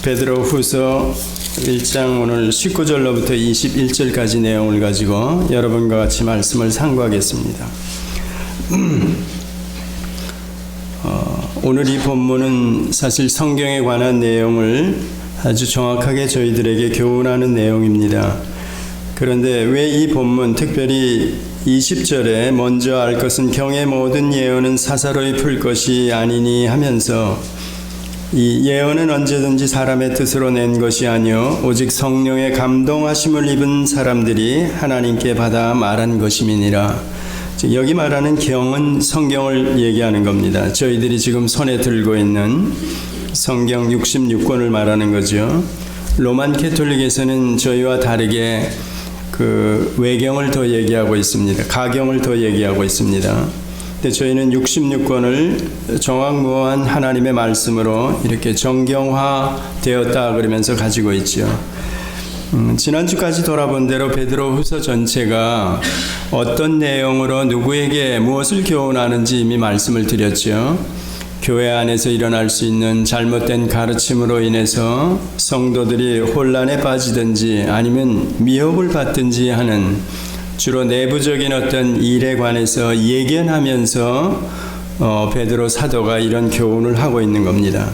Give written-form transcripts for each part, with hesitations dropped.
베드로후서 1장 오늘 19절로부터 21절까지 내용을 가지고 여러분과 같이 말씀을 상고하겠습니다. 오늘 이 본문은 사실 성경에 관한 내용을 아주 정확하게 저희들에게 교훈하는 내용입니다. 그런데 왜 이 본문, 특별히 20절에 먼저 알 것은 경의 모든 예언은 사사로이 풀 것이 아니니 하면서 이 예언은 언제든지 사람의 뜻으로 낸 것이 아니요 오직 성령의 감동하심을 입은 사람들이 하나님께 받아 말한 것임이니라. 즉 여기 말하는 경은 성경을 얘기하는 겁니다. 저희들이 지금 손에 들고 있는 성경 66권을 말하는 거죠. 로만 캐톨릭에서는 저희와 다르게 그 외경을 더 얘기하고 있습니다. 가경을 더 얘기하고 있습니다. 근데 저희는 66권을 정확무한 하나님의 말씀으로 이렇게 정경화 되었다 그러면서 가지고 있죠. 지난주까지 돌아본 대로 베드로후서 전체가 어떤 내용으로 누구에게 무엇을 교훈하는지 이미 말씀을 드렸죠. 교회 안에서 일어날 수 있는 잘못된 가르침으로 인해서 성도들이 혼란에 빠지든지 아니면 미혹을 받든지 하는 주로 내부적인 어떤 일에 관해서 예견하면서 베드로 사도가 이런 교훈을 하고 있는 겁니다.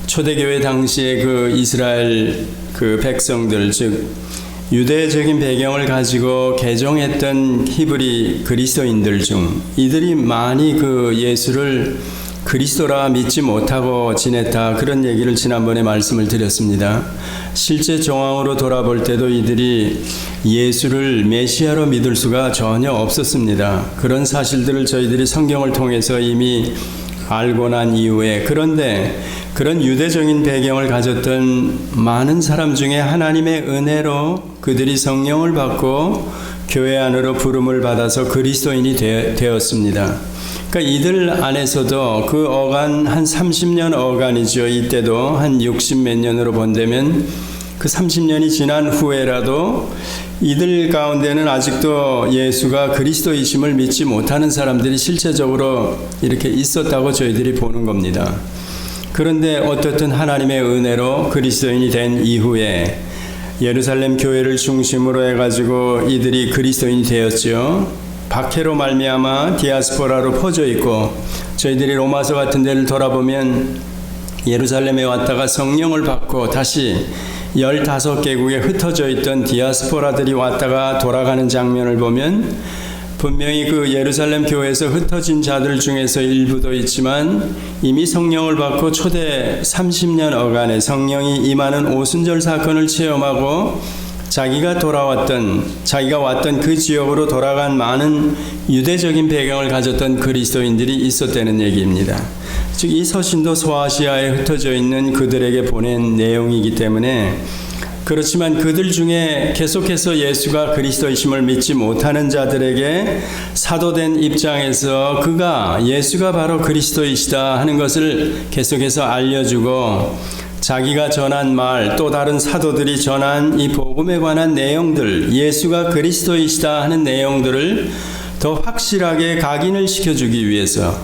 초대교회 당시에 그 이스라엘 그 백성들, 즉 유대적인 배경을 가지고 개종했던 히브리 그리스도인들 중 이들이 많이 그 예수를 그리스도라 믿지 못하고 지냈다, 그런 얘기를 지난번에 말씀을 드렸습니다. 실제 정황으로 돌아볼 때도 이들이 예수를 메시아로 믿을 수가 전혀 없었습니다. 그런 사실들을 저희들이 성경을 통해서 이미 알고 난 이후에, 그런데 그런 유대적인 배경을 가졌던 많은 사람 중에 하나님의 은혜로 그들이 성령을 받고 교회 안으로 부름을 받아서 그리스도인이 되었습니다. 그러니까 이들 안에서도 그 어간 한 30년 어간이죠. 이때도 한 60 몇 년으로 본다면 그 30년이 지난 후에라도 이들 가운데는 아직도 예수가 그리스도이심을 믿지 못하는 사람들이 실제적으로 이렇게 있었다고 저희들이 보는 겁니다. 그런데 어떻든 하나님의 은혜로 그리스도인이 된 이후에 예루살렘 교회를 중심으로 해가지고 이들이 그리스도인이 되었죠. 박해로 말미암아 디아스포라로 퍼져 있고, 저희들이 로마서 같은 데를 돌아보면 예루살렘에 왔다가 성령을 받고 다시 15개국에 흩어져 있던 디아스포라들이 왔다가 돌아가는 장면을 보면 분명히 그 예루살렘 교회에서 흩어진 자들 중에서 일부도 있지만 이미 성령을 받고 초대 30년 어간에 성령이 임하는 오순절 사건을 체험하고 자기가 왔던 그 지역으로 돌아간 많은 유대적인 배경을 가졌던 그리스도인들이 있었다는 얘기입니다. 즉 이 서신도 소아시아에 흩어져 있는 그들에게 보낸 내용이기 때문에, 그렇지만 그들 중에 계속해서 예수가 그리스도이심을 믿지 못하는 자들에게 사도된 입장에서 그가 예수가 바로 그리스도이시다 하는 것을 계속해서 알려주고, 자기가 전한 말, 또 다른 사도들이 전한 이 복음에 관한 내용들, 예수가 그리스도이시다 하는 내용들을 더 확실하게 각인을 시켜주기 위해서,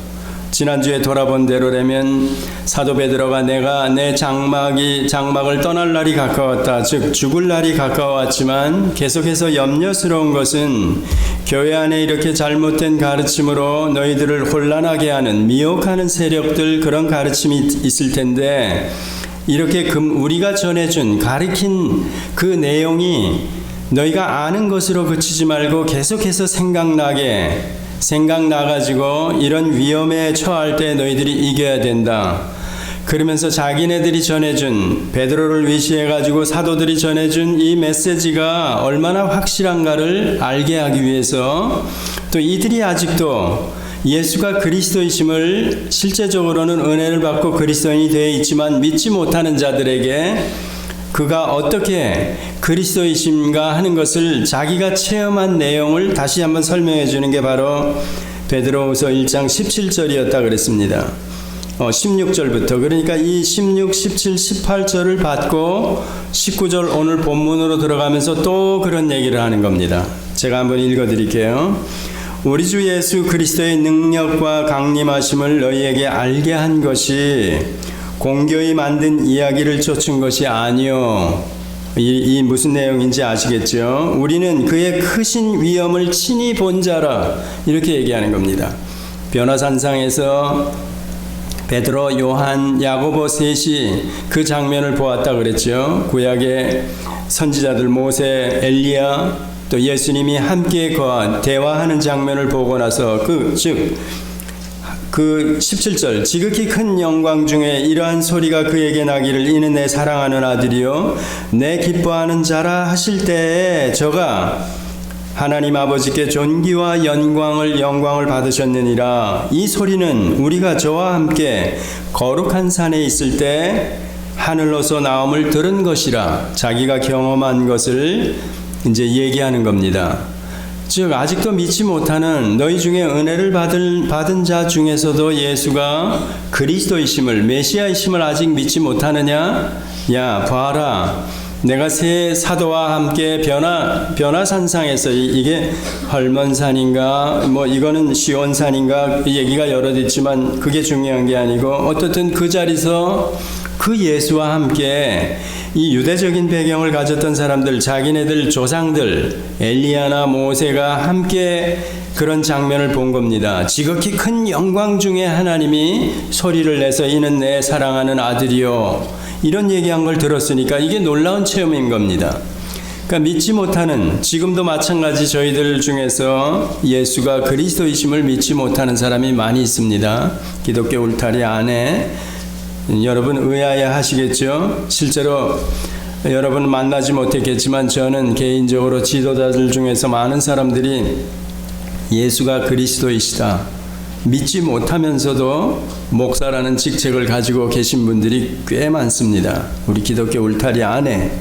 지난주에 돌아본 대로라면 사도 베드로가 내가 내 장막을 떠날 날이 가까웠다, 즉 죽을 날이 가까웠지만 계속해서 염려스러운 것은 교회 안에 이렇게 잘못된 가르침으로 너희들을 혼란하게 하는 미혹하는 세력들, 그런 가르침이 있을 텐데 이렇게 우리가 전해준 가르친 그 내용이 너희가 아는 것으로 그치지 말고 계속해서 생각나가지고 이런 위험에 처할 때 너희들이 이겨야 된다. 그러면서 자기네들이 전해준, 베드로를 위시해가지고 사도들이 전해준 이 메시지가 얼마나 확실한가를 알게 하기 위해서, 또 이들이 아직도 예수가 그리스도이심을 실제적으로는 은혜를 받고 그리스도인이 되어 있지만 믿지 못하는 자들에게 그가 어떻게 그리스도이신가 하는 것을 자기가 체험한 내용을 다시 한번 설명해 주는 게 바로 베드로후서 1장 17절이었다 그랬습니다. 16절부터, 그러니까 이 16, 17, 18절을 받고 19절 오늘 본문으로 들어가면서 또 그런 얘기를 하는 겁니다. 제가 한번 읽어 드릴게요. 우리 주 예수 그리스도의 능력과 강림하심을 너희에게 알게 한 것이 공교히 만든 이야기를 쫓은 것이 아니요. 이 무슨 내용인지 아시겠죠? 우리는 그의 크신 위엄을 친히 본 자라 이렇게 얘기하는 겁니다. 변화산상에서 베드로, 요한, 야고보 셋이 그 장면을 보았다 그랬죠. 구약의 선지자들 모세, 엘리야, 또 예수님이 함께 대화하는 장면을 보고 나서 그 17절 지극히 큰 영광 중에 이러한 소리가 그에게 나기를 이는 내 사랑하는 아들이요 내 기뻐하는 자라 하실 때에 저가 하나님 아버지께 존귀와 영광을 받으셨느니라. 이 소리는 우리가 저와 함께 거룩한 산에 있을 때 하늘로서 나옴을 들은 것이라. 자기가 경험한 것을 이제 얘기하는 겁니다. 즉 아직도 믿지 못하는 너희 중에 은혜를 받은 자 중에서도 예수가 그리스도이심을, 메시아이심을 아직 믿지 못하느냐? 야 봐라, 내가 새 사도와 함께 변화산상에서 이게 헐몬산인가 뭐 이거는 시온산인가 얘기가 여러 있지만 그게 중요한 게 아니고 어떻든 그 자리에서 그 예수와 함께 이 유대적인 배경을 가졌던 사람들, 자기네들 조상들 엘리야나 모세가 함께 그런 장면을 본 겁니다. 지극히 큰 영광 중에 하나님이 소리를 내서 이는 내 사랑하는 아들이요, 이런 얘기한 걸 들었으니까 이게 놀라운 체험인 겁니다. 그러니까 믿지 못하는, 지금도 마찬가지 저희들 중에서 예수가 그리스도이심을 믿지 못하는 사람이 많이 있습니다. 기독교 울타리 안에. 여러분 의아해 하시겠죠? 실제로 여러분 만나지 못했겠지만 저는 개인적으로 지도자들 중에서 많은 사람들이 예수가 그리스도이시다 믿지 못하면서도 목사라는 직책을 가지고 계신 분들이 꽤 많습니다. 우리 기독교 울타리 안에.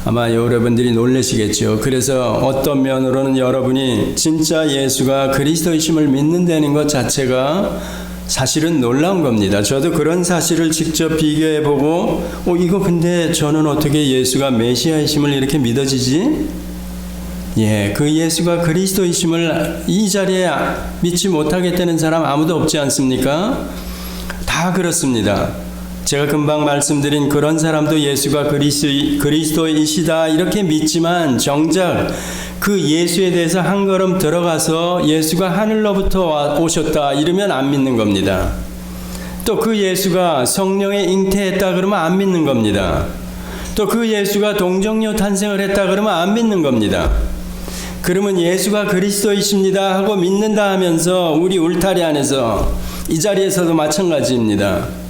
아마 여러분들이 놀라시겠죠. 그래서 어떤 면으로는 여러분이 진짜 예수가 그리스도이심을 믿는다는 것 자체가 사실은 놀라운 겁니다. 저도 그런 사실을 직접 비교해보고 이거 근데 저는 어떻게 예수가 메시아이심을 이렇게 믿어지지? 그 예수가 그리스도이심을 이 자리에 믿지 못하겠다는 사람 아무도 없지 않습니까? 다 그렇습니다. 제가 금방 말씀드린 그런 사람도 예수가 그리스도이시다 이렇게 믿지만 정작 그 예수에 대해서 한 걸음 들어가서 예수가 하늘로부터 오셨다 이러면 안 믿는 겁니다. 또 그 예수가 성령에 잉태했다 그러면 안 믿는 겁니다. 또 그 예수가 동정녀 탄생을 했다 그러면 안 믿는 겁니다. 그러면 예수가 그리스도이십니다 하고 믿는다 하면서 우리 울타리 안에서 이 자리에서도 마찬가지입니다.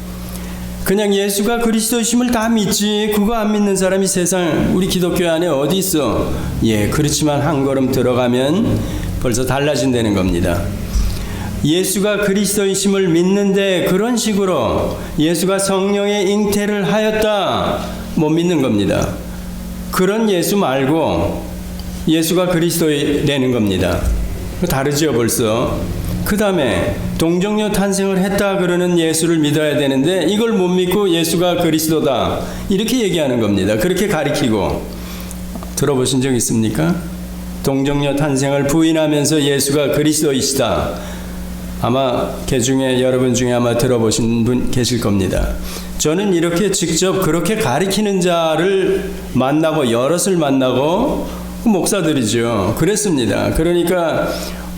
그냥 예수가 그리스도이심을 다 믿지 그거 안 믿는 사람이 세상 우리 기독교 안에 어디 있어? 그렇지만 한 걸음 들어가면 벌써 달라진다는 겁니다. 예수가 그리스도이심을 믿는데 그런 식으로 예수가 성령의 잉태를 하였다 못 믿는 겁니다. 그런 예수 말고 예수가 그리스도되는 겁니다. 다르죠 벌써. 그 다음에 동정녀 탄생을 했다 그러는 예수를 믿어야 되는데 이걸 못 믿고 예수가 그리스도다 이렇게 얘기하는 겁니다. 그렇게 가리키고. 들어보신 적 있습니까? 동정녀 탄생을 부인하면서 예수가 그리스도이시다. 아마 개중에 여러분 중에 아마 들어보신 분 계실 겁니다. 저는 이렇게 직접 그렇게 가리키는 자를 만나고 여럿을 만나고 목사들이죠. 그랬습니다. 그러니까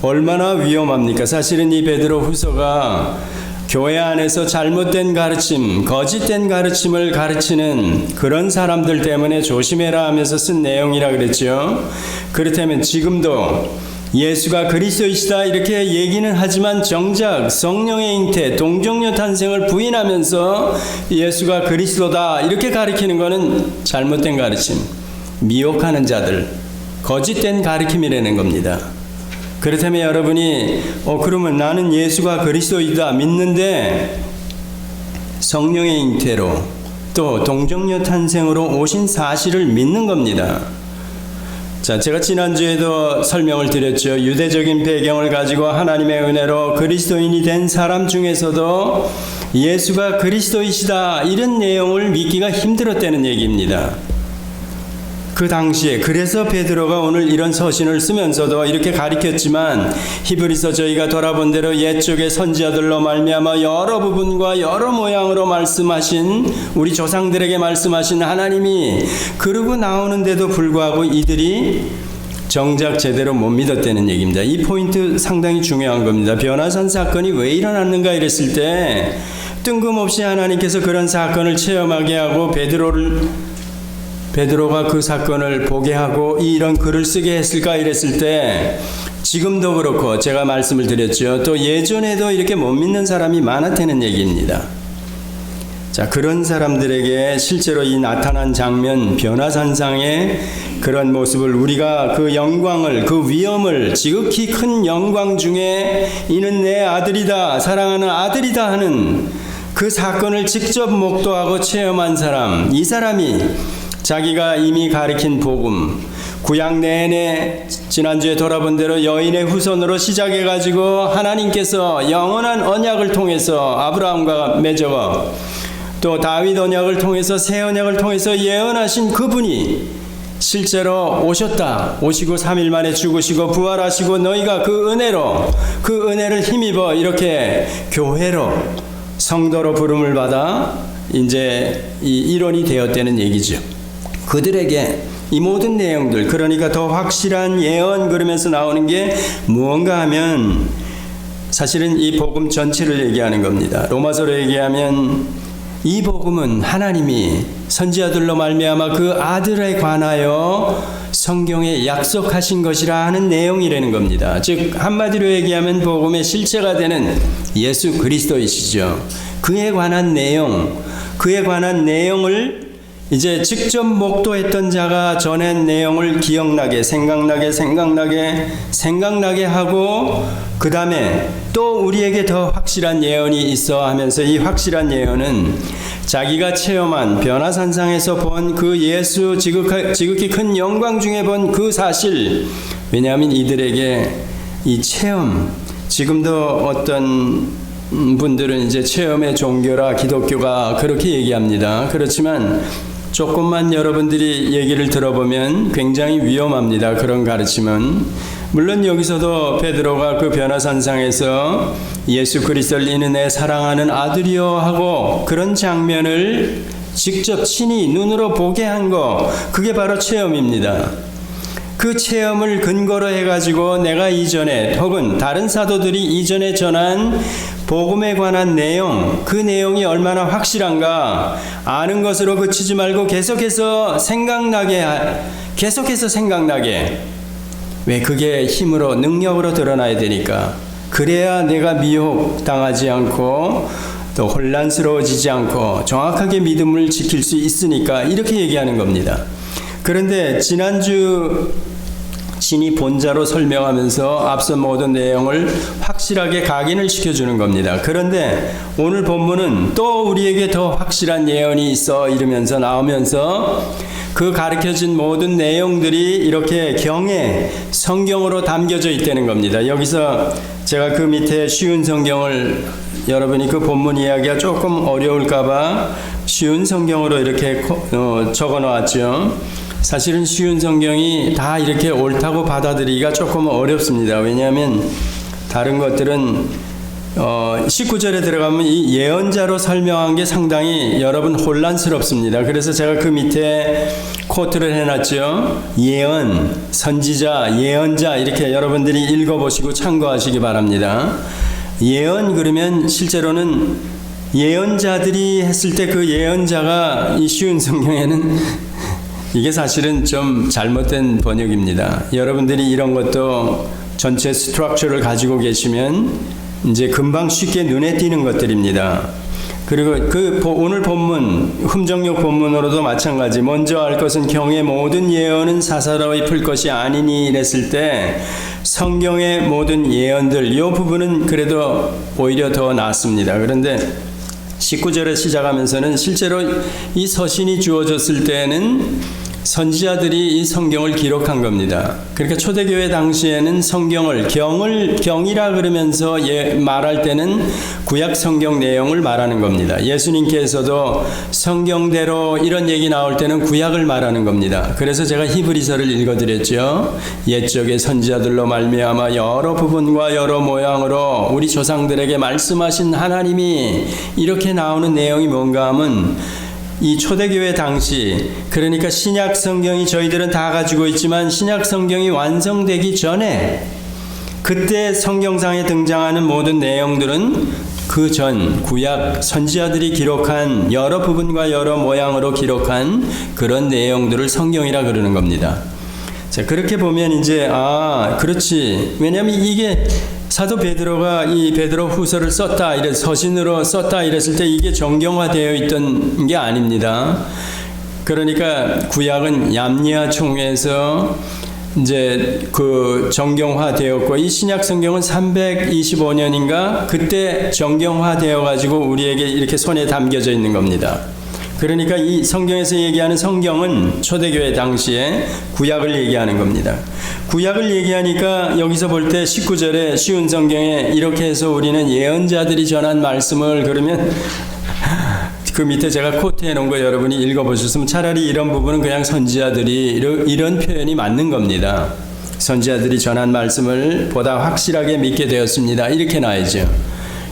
얼마나 위험합니까? 사실은 이 베드로 후서가 교회 안에서 잘못된 가르침, 거짓된 가르침을 가르치는 그런 사람들 때문에 조심해라 하면서 쓴 내용이라 그랬죠. 그렇다면 지금도 예수가 그리스도이시다 이렇게 얘기는 하지만 정작 성령의 잉태, 동정녀 탄생을 부인하면서 예수가 그리스도다 이렇게 가르치는 것은 잘못된 가르침, 미혹하는 자들, 거짓된 가르침이라는 겁니다. 그렇다면 여러분이 그러면 나는 예수가 그리스도이다 믿는데 성령의 잉태로 또 동정녀 탄생으로 오신 사실을 믿는 겁니다. 자, 제가 지난주에도 설명을 드렸죠. 유대적인 배경을 가지고 하나님의 은혜로 그리스도인이 된 사람 중에서도 예수가 그리스도이시다 이런 내용을 믿기가 힘들었다는 얘기입니다. 그 당시에 그래서 베드로가 오늘 이런 서신을 쓰면서도 이렇게 가리켰지만 히브리서 저희가 돌아본 대로 옛적의 선지자들로 말미암아 여러 부분과 여러 모양으로 말씀하신 우리 조상들에게 말씀하신 하나님이 그러고 나오는데도 불구하고 이들이 정작 제대로 못 믿었다는 얘기입니다. 이 포인트 상당히 중요한 겁니다. 변화산 사건이 왜 일어났는가 이랬을 때 뜬금없이 하나님께서 그런 사건을 체험하게 하고 베드로가 그 사건을 보게 하고 이런 글을 쓰게 했을까 이랬을 때 지금도 그렇고 제가 말씀을 드렸죠. 또 예전에도 이렇게 못 믿는 사람이 많았다는 얘기입니다. 자, 그런 사람들에게 실제로 이 나타난 장면, 변화산상의 그런 모습을 우리가 그 영광을, 그 위엄을 지극히 큰 영광 중에 이는 내 아들이다, 사랑하는 아들이다 하는 그 사건을 직접 목도하고 체험한 사람, 이 사람이 자기가 이미 가리킨 복음, 구약 내내 지난주에 돌아본 대로 여인의 후손으로 시작해가지고 하나님께서 영원한 언약을 통해서 아브라함과 맺어 또 다윗 언약을 통해서 새 언약을 통해서 예언하신 그분이 실제로 오셨다. 오시고 3일 만에 죽으시고 부활하시고 너희가 그 은혜를 힘입어 이렇게 교회로 성도로 부름을 받아 이제 이 일원이 되었다는 얘기죠. 그들에게 이 모든 내용들, 그러니까 더 확실한 예언 그러면서 나오는 게 무언가 하면 사실은 이 복음 전체를 얘기하는 겁니다. 로마서로 얘기하면 이 복음은 하나님이 선지자들로 말미암아 그 아들에 관하여 성경에 약속하신 것이라 하는 내용이라는 겁니다. 즉 한마디로 얘기하면 복음의 실체가 되는 예수 그리스도이시죠. 그에 관한 내용을 이제 직접 목도했던 자가 전한 내용을 기억나게 생각나게 하고 그 다음에 또 우리에게 더 확실한 예언이 있어 하면서 이 확실한 예언은 자기가 체험한 변화산상에서 본 그 예수 지극히 큰 영광 중에 본 그 사실, 왜냐하면 이들에게 이 체험, 지금도 어떤 분들은 이제 체험의 종교라 기독교가 그렇게 얘기합니다. 그렇지만 조금만 여러분들이 얘기를 들어보면 굉장히 위험합니다. 그런 가르침은. 물론 여기서도 베드로가 그 변화산상에서 예수 그리스도를 이는 내 사랑하는 아들이요 하고 그런 장면을 직접 친히 눈으로 보게 한 거, 그게 바로 체험입니다. 그 체험을 근거로 해가지고 내가 이전에 혹은 다른 사도들이 이전에 전한 복음에 관한 내용, 그 내용이 얼마나 확실한가 아는 것으로 그치지 말고 계속해서 생각나게, 왜 그게 힘으로 능력으로 드러나야 되니까. 그래야 내가 미혹당하지 않고 또 혼란스러워지지 않고 정확하게 믿음을 지킬 수 있으니까 이렇게 얘기하는 겁니다. 그런데 지난주 신이 본자로 설명하면서 앞서 모든 내용을 확실하게 각인을 시켜주는 겁니다. 그런데 오늘 본문은 또 우리에게 더 확실한 예언이 있어 이러면서 나오면서 그 가르쳐진 모든 내용들이 이렇게 경에 성경으로 담겨져 있다는 겁니다. 여기서 제가 그 밑에 쉬운 성경을 여러분이 그 본문 이야기가 조금 어려울까봐 쉬운 성경으로 이렇게 적어 놓았죠. 사실은 쉬운 성경이 다 이렇게 옳다고 받아들이기가 조금 어렵습니다. 왜냐하면 다른 것들은 19절에 들어가면 이 예언자로 설명한 게 상당히 여러분 혼란스럽습니다. 그래서 제가 그 밑에 코트를 해놨죠. 예언, 선지자, 예언자 이렇게 여러분들이 읽어보시고 참고하시기 바랍니다. 예언 그러면 실제로는 예언자들이 했을 때 그 예언자가 이 쉬운 성경에는 이게 사실은 좀 잘못된 번역입니다. 여러분들이 이런 것도 전체 스트럭처를 가지고 계시면 이제 금방 쉽게 눈에 띄는 것들입니다. 그리고 그 오늘 본문, 흠정역 본문으로도 마찬가지. 먼저 알 것은 경의 모든 예언은 사사로이 풀 것이 아니니 이랬을 때 성경의 모든 예언들, 이 부분은 그래도 오히려 더 낫습니다. 그런데 19절에 시작하면서는 실제로 이 서신이 주어졌을 때는 선지자들이 이 성경을 기록한 겁니다. 그러니까 초대교회 당시에는 성경을 경이라 그러면서 말할 때는 구약 성경 내용을 말하는 겁니다. 예수님께서도 성경대로 이런 얘기 나올 때는 구약을 말하는 겁니다. 그래서 제가 히브리서를 읽어드렸죠. 옛적의 선지자들로 말미암아 여러 부분과 여러 모양으로 우리 조상들에게 말씀하신 하나님이, 이렇게 나오는 내용이 뭔가 하면 이 초대교회 당시, 그러니까 신약 성경이 저희들은 다 가지고 있지만 신약 성경이 완성되기 전에, 그때 성경상에 등장하는 모든 내용들은 그 전 구약 선지자들이 기록한 여러 부분과 여러 모양으로 기록한 그런 내용들을 성경이라 그러는 겁니다. 자, 그렇게 보면 이제 그렇지. 왜냐하면 이게 사도 베드로가 이 베드로 후서를 썼다, 서신으로 썼다 이랬을 때 이게 정경화되어 있던 게 아닙니다. 그러니까 구약은 얌리아 총회에서 이제 그 정경화되었고, 이 신약 성경은 325년인가 그때 정경화되어 가지고 우리에게 이렇게 손에 담겨져 있는 겁니다. 그러니까 이 성경에서 얘기하는 성경은 초대교회 당시에 구약을 얘기하는 겁니다. 구약을 얘기하니까 여기서 볼 때 19절에 쉬운 성경에 이렇게 해서 우리는 예언자들이 전한 말씀을, 그러면 그 밑에 제가 코트해 놓은 거 여러분이 읽어보셨으면 차라리 이런 부분은 그냥 선지자들이 이런 표현이 맞는 겁니다. 선지자들이 전한 말씀을 보다 확실하게 믿게 되었습니다. 이렇게 나와야죠.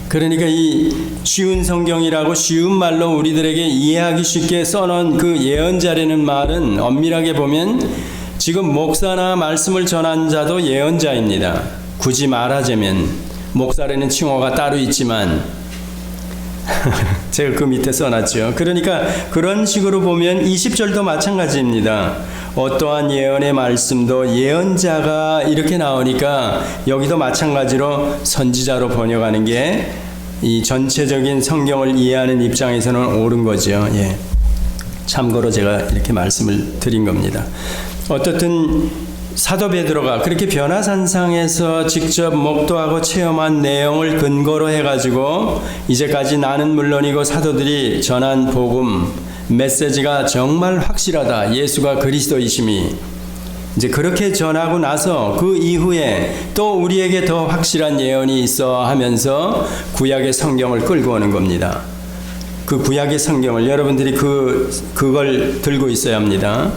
그러니까 이 쉬운 성경이라고 쉬운 말로 우리들에게 이해하기 쉽게 써놓은 그 예언자라는 말은 엄밀하게 보면 지금 목사나 말씀을 전한 자도 예언자입니다. 굳이 말하자면 목사라는 칭호가 따로 있지만 제가 그 밑에 써놨죠. 그러니까 그런 식으로 보면 20절도 마찬가지입니다. 어떠한 예언의 말씀도 예언자가 이렇게 나오니까 여기도 마찬가지로 선지자로 번역하는 게 이 전체적인 성경을 이해하는 입장에서는 옳은 거죠. 예. 참고로 제가 이렇게 말씀을 드린 겁니다. 어떻든 사도 베드로가 그렇게 변화산상에서 직접 목도하고 체험한 내용을 근거로 해가지고 이제까지 나는 물론이고 사도들이 전한 복음 메시지가 정말 확실하다, 예수가 그리스도이심이, 이제 그렇게 전하고 나서 그 이후에 또 우리에게 더 확실한 예언이 있어 하면서 구약의 성경을 끌고 오는 겁니다. 그 구약의 성경을 여러분들이 그걸 들고 있어야 합니다.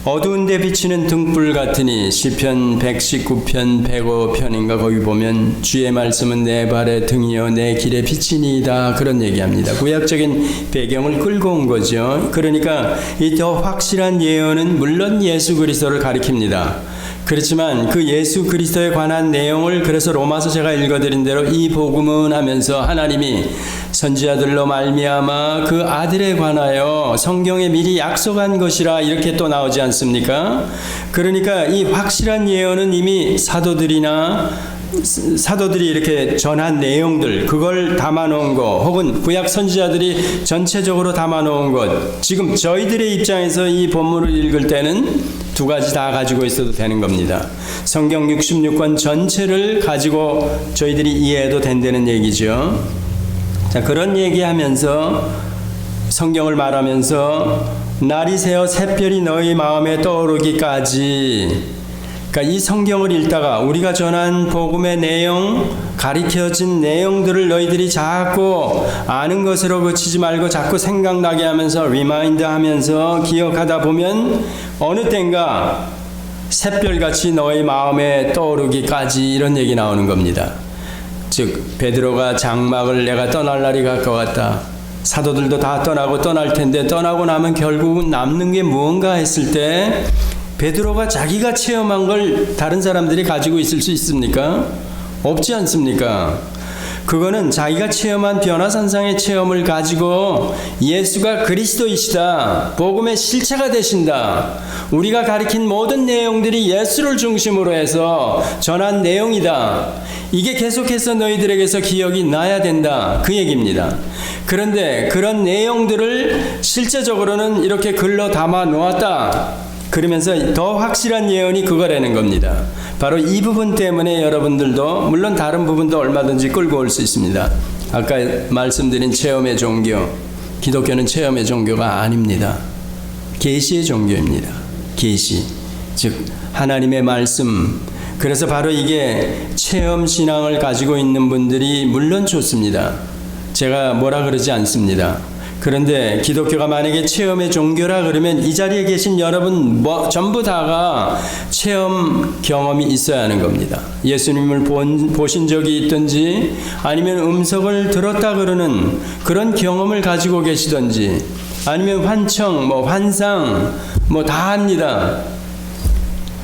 어두운 데 비치는 등불 같으니 시편 119편 105편인가 거기 보면 주의 말씀은 내 발의 등이요 내 길의 빛이니이다, 그런 얘기합니다. 구약적인 배경을 끌고 온 거죠. 그러니까 이 더 확실한 예언은 물론 예수 그리스도를 가리킵니다. 그렇지만 그 예수 그리스도에 관한 내용을, 그래서 로마서 제가 읽어드린 대로 이 복음은 하면서 하나님이 선지자들로 말미암아 그 아들에 관하여 성경에 미리 약속한 것이라 이렇게 또 나오지 않습니까? 그러니까 이 확실한 예언은 이미 사도들이 이렇게 전한 내용들, 그걸 담아놓은 거, 혹은 구약 선지자들이 전체적으로 담아놓은 것, 지금 저희들의 입장에서 이 본문을 읽을 때는 두 가지 다 가지고 있어도 되는 겁니다. 성경 66권 전체를 가지고 저희들이 이해해도 된다는 얘기죠. 자, 그런 얘기하면서 성경을 말하면서 날이 새어 샛별이 너희 마음에 떠오르기까지, 그러니까 이 성경을 읽다가 우리가 전한 복음의 내용, 가리켜진 내용들을 너희들이 자꾸 아는 것으로 그치지 말고 자꾸 생각나게 하면서 리마인드 하면서 기억하다 보면 어느 땐가 샛별같이 너희 마음에 떠오르기까지, 이런 얘기 나오는 겁니다. 즉 베드로가 장막을 내가 떠날 날이 가까웠다, 사도들도 다 떠나고 떠날 텐데 떠나고 나면 결국은 남는 게 무언가 했을 때 베드로가 자기가 체험한 걸 다른 사람들이 가지고 있을 수 있습니까? 없지 않습니까? 그거는 자기가 체험한 변화산상의 체험을 가지고 예수가 그리스도이시다, 복음의 실체가 되신다, 우리가 가리킨 모든 내용들이 예수를 중심으로 해서 전한 내용이다, 이게 계속해서 너희들에게서 기억이 나야 된다, 그 얘기입니다. 그런데 그런 내용들을 실제적으로는 이렇게 글로 담아 놓았다, 그러면서 더 확실한 예언이 그거라는 겁니다. 바로 이 부분 때문에 여러분들도 물론 다른 부분도 얼마든지 끌고 올 수 있습니다. 아까 말씀드린 체험의 종교, 기독교는 체험의 종교가 아닙니다. 계시의 종교입니다. 계시, 즉 하나님의 말씀. 그래서 바로 이게 체험 신앙을 가지고 있는 분들이 물론 좋습니다. 제가 뭐라 그러지 않습니다. 그런데 기독교가 만약에 체험의 종교라 그러면 이 자리에 계신 여러분 전부 다가 체험 경험이 있어야 하는 겁니다. 예수님을 보신 적이 있든지 아니면 음성을 들었다 그러는 그런 경험을 가지고 계시든지 아니면 환청, 환상 다 합니다.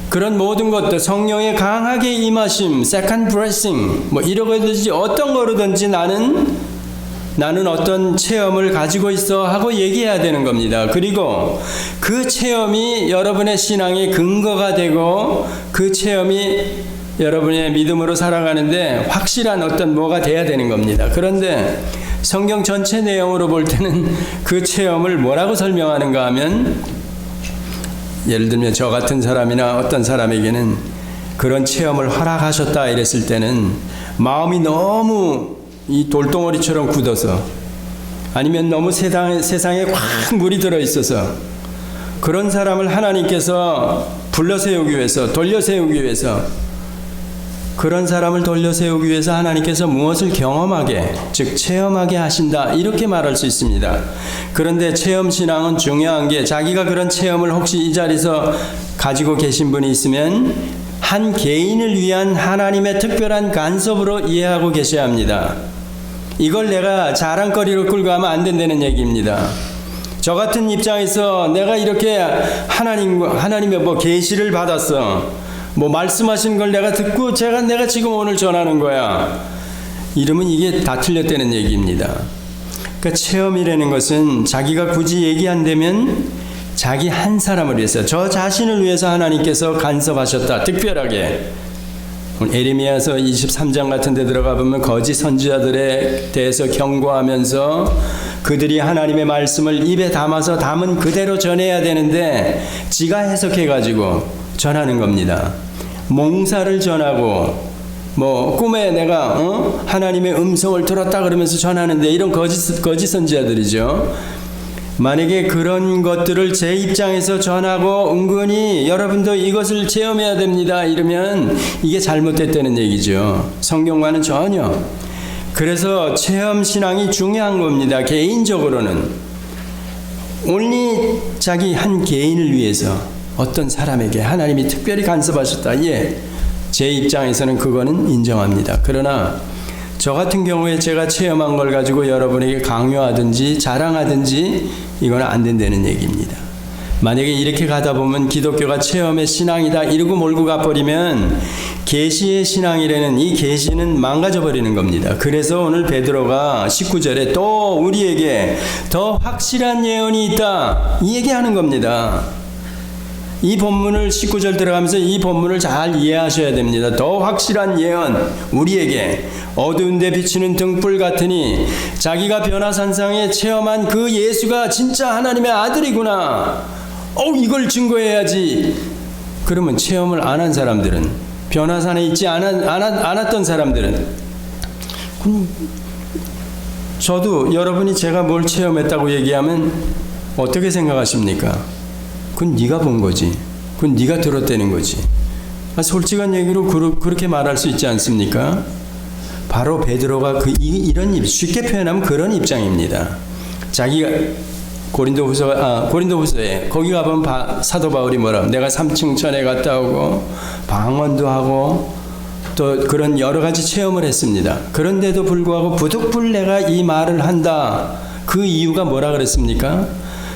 그런 모든 것들 성령의 강하게 임하심, second blessing 이러든지 어떤 거로든지 나는 어떤 체험을 가지고 있어 하고 얘기해야 되는 겁니다. 그리고 그 체험이 여러분의 신앙의 근거가 되고 그 체험이 여러분의 믿음으로 살아가는데 확실한 어떤 뭐가 돼야 되는 겁니다. 그런데 성경 전체 내용으로 볼 때는 그 체험을 뭐라고 설명하는가 하면 예를 들면 저 같은 사람이나 어떤 사람에게는 그런 체험을 허락하셨다 이랬을 때는 마음이 너무 이 돌덩어리처럼 굳어서 아니면 너무 세상에 확 물이 들어있어서 그런 사람을 하나님께서 불러세우기 위해서 돌려세우기 위해서 그런 사람을 돌려세우기 위해서 하나님께서 무엇을 경험하게 즉 체험하게 하신다 이렇게 말할 수 있습니다. 그런데 체험신앙은 중요한 게 자기가 그런 체험을 혹시 이 자리에서 가지고 계신 분이 있으면 한 개인을 위한 하나님의 특별한 간섭으로 이해하고 계셔야 합니다. 이걸 내가 자랑거리로 끌고 가면 안 된다는 얘기입니다. 저 같은 입장에서 내가 이렇게 하나님의 계시를 받았어. 말씀하신 걸 내가 듣고 내가 지금 오늘 전하는 거야. 이러면 이게 다 틀렸다는 얘기입니다. 그러니까 체험이라는 것은 자기가 굳이 얘기 안 되면 자기 한 사람을 위해서 저 자신을 위해서 하나님께서 간섭하셨다. 특별하게 에레미야서 23장 같은 데 들어가 보면 거짓 선지자들에 대해서 경고하면서 그들이 하나님의 말씀을 입에 담아서 담은 그대로 전해야 되는데 지가 해석해가지고 전하는 겁니다. 몽사를 전하고 꿈에 내가 하나님의 음성을 들었다 그러면서 전하는데 이런 거짓 선지자들이죠. 만약에 그런 것들을 제 입장에서 전하고 은근히 여러분도 이것을 체험해야 됩니다 이러면 이게 잘못됐다는 얘기죠. 성경과는 전혀. 그래서 체험신앙이 중요한 겁니다. 개인적으로는 only 자기 한 개인을 위해서 어떤 사람에게 하나님이 특별히 간섭하셨다. 제 입장에서는 그거는 인정합니다. 그러나 저 같은 경우에 제가 체험한 걸 가지고 여러분에게 강요하든지 자랑하든지 이건 안 된다는 얘기입니다. 만약에 이렇게 가다 보면 기독교가 체험의 신앙이다 이러고 몰고 가버리면 계시의 신앙이라는 이 계시는 망가져 버리는 겁니다. 그래서 오늘 베드로가 19절에 또 우리에게 더 확실한 예언이 있다 이 얘기하는 겁니다. 이 본문을 19절 들어가면서 이 본문을 잘 이해하셔야 됩니다. 더 확실한 예언 우리에게 어두운 데 비치는 등불 같으니 자기가 변화산상에 체험한 그 예수가 진짜 하나님의 아들이구나. 이걸 증거해야지. 그러면 체험을 안 한 사람들은 변화산에 있지 않았던 사람들은 저도 여러분이 제가 뭘 체험했다고 얘기하면 어떻게 생각하십니까? 그건 네가 본 거지. 그건 네가 들었다는 거지. 솔직한 얘기로 그렇게 말할 수 있지 않습니까? 바로 베드로가 이런 쉽게 표현하면 그런 입장입니다. 자기가 고린도후서에 거기 가보면 사도 바울이 뭐라 내가 3층 전에 갔다 오고 방언도 하고 또 그런 여러 가지 체험을 했습니다. 그런데도 불구하고 부득불 내가 이 말을 한다. 그 이유가 뭐라 그랬습니까?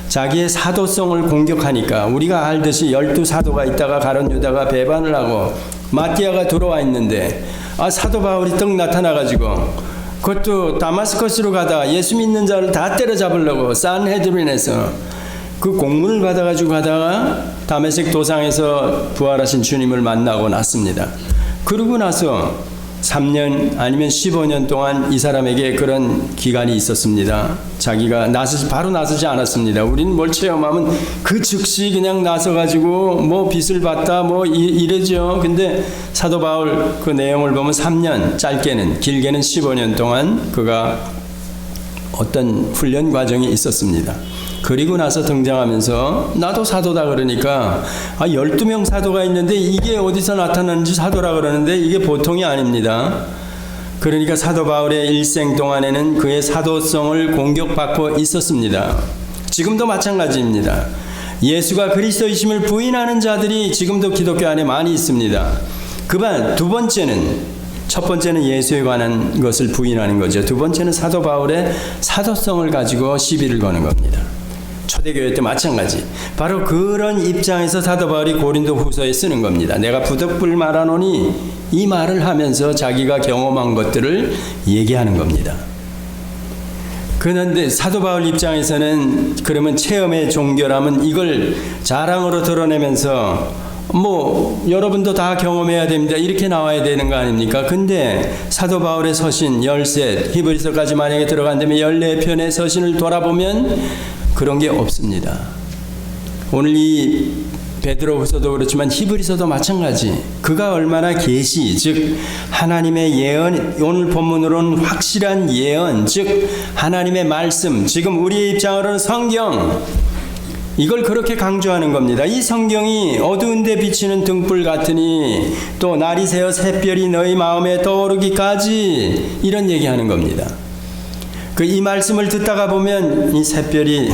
자기의 사도성을 공격하니까 우리가 알듯이 12사도가 있다가 가룟 유다가 배반을 하고 마띠아가 들어와 있는데 사도 바울이 떡 나타나가지고 그것도 다마스커스로 가다가 예수 믿는 자를 다 때려잡으려고 산헤드린에서 그 공문을 받아가지고 가다가 다메섹 도상에서 부활하신 주님을 만나고 났습니다. 그러고 나서 3년 아니면 15년 동안 이 사람에게 그런 기간이 있었습니다. 자기가 바로 나서지 않았습니다. 우리는 뭘 체험하면 그 즉시 그냥 나서가지고 빚을 받다 이러죠. 근데 사도 바울 그 내용을 보면 3년, 짧게는 길게는 15년 동안 그가 어떤 훈련 과정이 있었습니다. 그리고 나서 등장하면서 나도 사도다 그러니까 12명 사도가 있는데 이게 어디서 나타나는지 사도라 그러는데 이게 보통이 아닙니다. 그러니까 사도 바울의 일생 동안에는 그의 사도성을 공격받고 있었습니다. 지금도 마찬가지입니다. 예수가 그리스도이심을 부인하는 자들이 지금도 기독교 안에 많이 있습니다. 두 번째는, 첫 번째는 예수에 관한 것을 부인하는 거죠. 두 번째는 사도 바울의 사도성을 가지고 시비를 거는 겁니다. 초대교회 때 마찬가지. 바로 그런 입장에서 사도 바울이 고린도 후서에 쓰는 겁니다. 내가 부득불 말하노니 이 말을 하면서 자기가 경험한 것들을 얘기하는 겁니다. 그런데 사도 바울 입장에서는 그러면 체험의 종교라면 이걸 자랑으로 드러내면서 여러분도 다 경험해야 됩니다. 이렇게 나와야 되는 거 아닙니까? 근데 사도 바울의 서신 13, 히브리서까지 만약에 들어간다면 14편의 서신을 돌아보면 그런 게 없습니다. 오늘 이 베드로후서도 그렇지만 히브리서도 마찬가지. 그가 얼마나 계시, 즉 하나님의 예언, 오늘 본문으로는 확실한 예언, 즉 하나님의 말씀, 지금 우리의 입장으로는 성경, 이걸 그렇게 강조하는 겁니다. 이 성경이 어두운 데 비치는 등불 같으니 또 날이 새어 샛별이 너희 마음에 떠오르기까지, 이런 얘기하는 겁니다. 이 말씀을 듣다가 보면 이 샛별이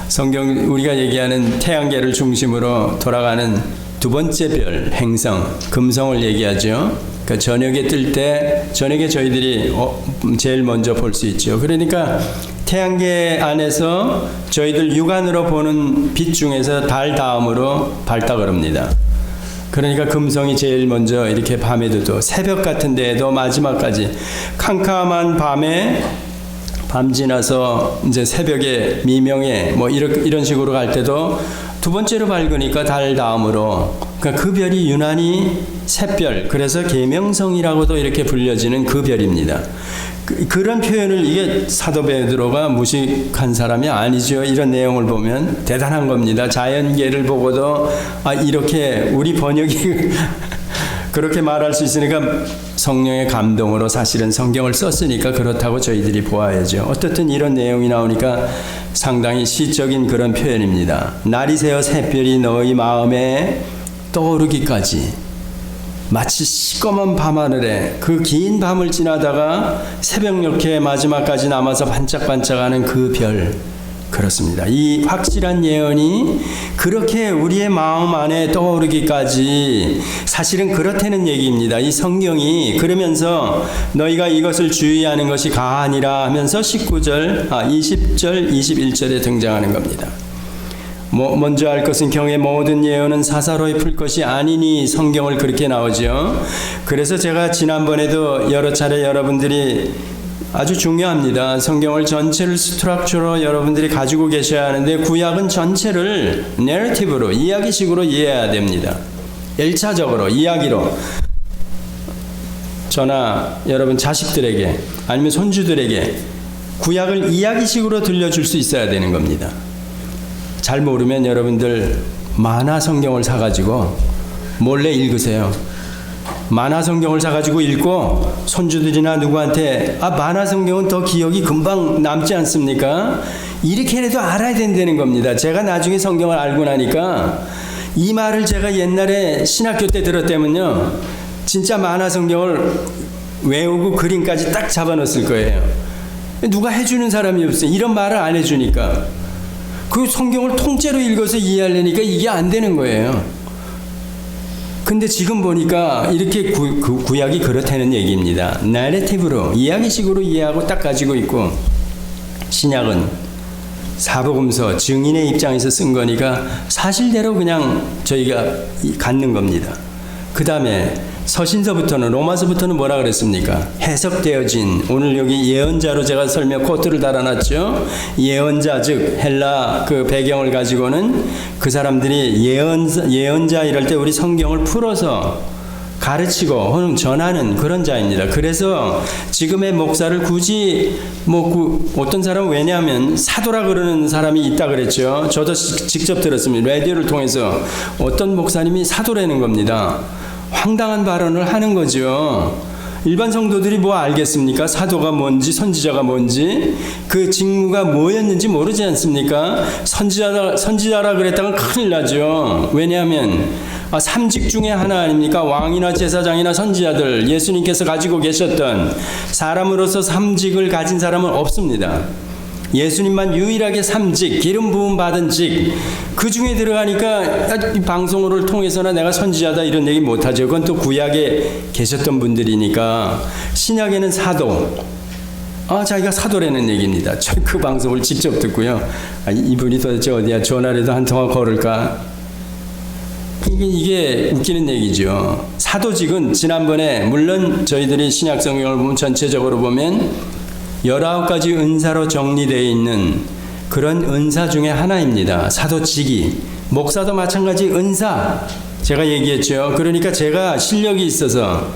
성경 우리가 얘기하는 태양계를 중심으로 돌아가는 두 번째 별, 행성, 금성을 얘기하죠. 그러니까 저녁에 뜰 때, 저녁에 저희들이 제일 먼저 볼 수 있죠. 그러니까 태양계 안에서 저희들 육안으로 보는 빛 중에서 달 다음으로 밝다 그럽니다. 그러니까 금성이 제일 먼저 이렇게 밤에도 또 새벽 같은 데에도 마지막까지 캄캄한 밤에 밤 지나서 이제 새벽에 미명에 이런 식으로 갈 때도 두 번째로 밝으니까 달 다음으로, 그러니까 그 별이 유난히 샛별, 그래서 계명성이라고도 이렇게 불려지는 그 별입니다. 그런 표현을, 이게 사도 베드로가 무식한 사람이 아니죠. 이런 내용을 보면 대단한 겁니다. 자연계를 보고도 이렇게 우리 번역이 그렇게 말할 수 있으니까 성령의 감동으로 사실은 성경을 썼으니까 그렇다고 저희들이 보아야죠. 어떻든 이런 내용이 나오니까 상당히 시적인 그런 표현입니다. 날이 새어 샛별이 너희 마음에 떠오르기까지, 마치 시꺼먼 밤하늘에 그 긴 밤을 지나다가 새벽녘에 마지막까지 남아서 반짝반짝하는 그 별, 그렇습니다. 이 확실한 예언이 그렇게 우리의 마음 안에 떠오르기까지, 사실은 그렇다는 얘기입니다. 이 성경이 그러면서 너희가 이것을 주의하는 것이 가하니라 하면서 20절, 21절에 등장하는 겁니다. 먼저 알 것은 경의 모든 예언은 사사로이 풀 것이 아니니, 성경을 그렇게 나오죠. 그래서 제가 지난번에도 여러 차례 여러분들이 아주 중요합니다. 성경을 전체를 스트럭처로 여러분들이 가지고 계셔야 하는데, 구약은 전체를 내러티브로, 이야기식으로 이해해야 됩니다. 1차적으로 이야기로 저나 여러분 자식들에게 아니면 손주들에게 구약을 이야기식으로 들려줄 수 있어야 되는 겁니다. 잘 모르면 여러분들 만화 성경을 사가지고 몰래 읽으세요. 만화 성경을 사가지고 읽고 손주들이나 누구한테 만화 성경은 더 기억이 금방 남지 않습니까? 이렇게라도 알아야 된다는 겁니다. 제가 나중에 성경을 알고 나니까 이 말을 제가 옛날에 신학교 때 들었다면요, 진짜 만화 성경을 외우고 그림까지 딱 잡아놨을 거예요. 누가 해주는 사람이 없어요. 이런 말을 안 해주니까. 그 성경을 통째로 읽어서 이해하려니까 이게 안 되는 거예요. 근데 지금 보니까 이렇게 구약이 그렇다는 얘기입니다. 내러티브로, 이야기식으로 이해하고 딱 가지고 있고, 신약은 사복음서, 증인의 입장에서 쓴 거니까 사실대로 그냥 저희가 갖는 겁니다. 그 다음에 서신서부터는, 로마서부터는 뭐라 그랬습니까? 해석되어진, 오늘 여기 예언자로 제가 설명 코트를 달아놨죠. 예언자, 즉 헬라 그 배경을 가지고는 그 사람들이 예언자 이럴 때 우리 성경을 풀어서 가르치고 혹은 전하는 그런 자입니다. 그래서 지금의 목사를 굳이 어떤 사람은, 왜냐하면 사도라 그러는 사람이 있다 그랬죠. 저도 직접 들었습니다. 라디오를 통해서 어떤 목사님이 사도라는 겁니다. 황당한 발언을 하는 거죠. 일반 성도들이 뭐 알겠습니까? 사도가 뭔지 선지자가 뭔지 그 직무가 뭐였는지 모르지 않습니까? 선지자라 그랬다면 큰일 나죠. 왜냐하면 삼직 중에 하나 아닙니까? 왕이나 제사장이나 선지자들, 예수님께서 가지고 계셨던 사람으로서 삼직을 가진 사람은 없습니다. 예수님만 유일하게 삼직, 기름 부음 받은 직, 그 중에 들어가니까 이 방송을 통해서나 내가 선지자다 이런 얘기 못하죠. 그건 또 구약에 계셨던 분들이니까. 신약에는 사도, 자기가 사도라는 얘기입니다. 저 그 방송을 직접 듣고요. 이분이 도대체 어디야? 전화라도 한 통화 걸을까? 이게 웃기는 얘기죠. 사도직은 지난번에 물론 저희들이 신약 성경을 보면 전체적으로 보면 19가지 은사로 정리되어 있는 그런 은사 중에 하나입니다. 사도직이. 목사도 마찬가지 은사. 제가 얘기했죠. 그러니까 제가 실력이 있어서